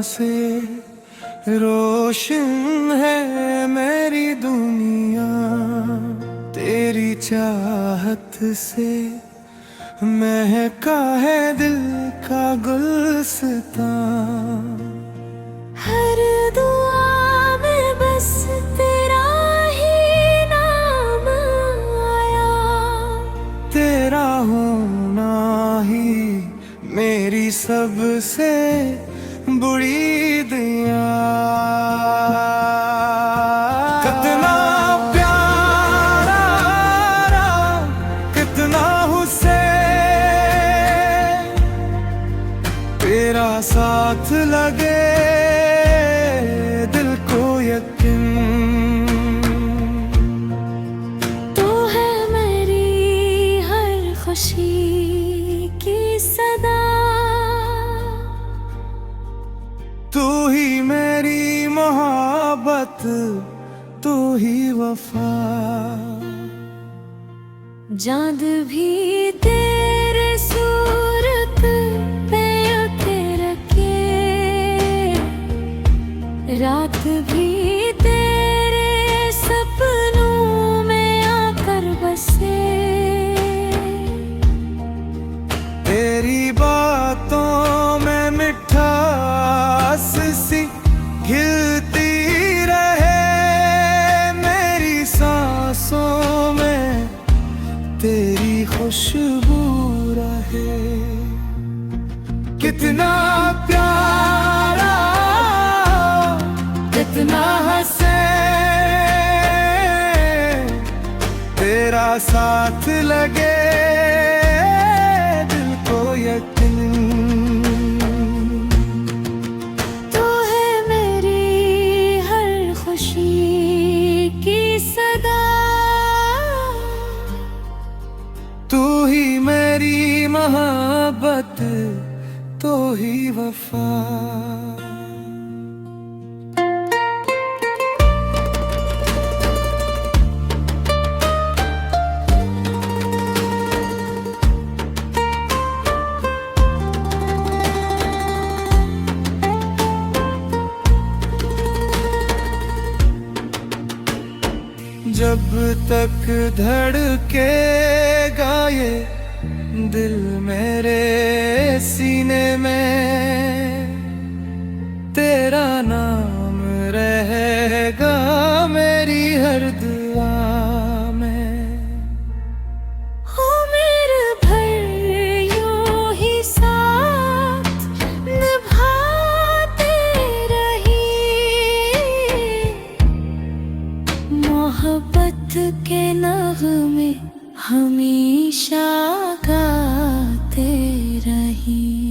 से रोशन है मेरी दुनिया, तेरी चाहत से महका है दिल का गुलस्तां। हर दुआ में बस तेरा ही नाम आया, तेरा होना ही मेरी सबसे बुरी दुआ। कितना प्यारा, कितना हुस्न, तेरा साथ लगे दिल को यकीन। तू है मेरी हर खुशी की सदा, तू ही मेरी मोहब्बत, तू ही वफा। चाँद भी तेरे सूरत पे उतर के, रात भी तेरे सपनों में आकर बसे। तेरी बातों में मिठास सी खिलती रहे, मेरी सांसों में तेरी खुशबू रहे। कितना प्यारा, कितना हंसे, तेरा साथ लगे दिल को यकीन। तू है मेरी हर खुशी की सदा, तू ही मेरी मोहब्बत, तू ही वफा। जब तक धड़केगा ये दिल मेरे सीने में, तेरा नाम रहेगा मेरी हर दुआ में। हो मेरे भर यूं ही साथ निभाते रही, मोहब्बत के नगमे हमेशा गाते रही।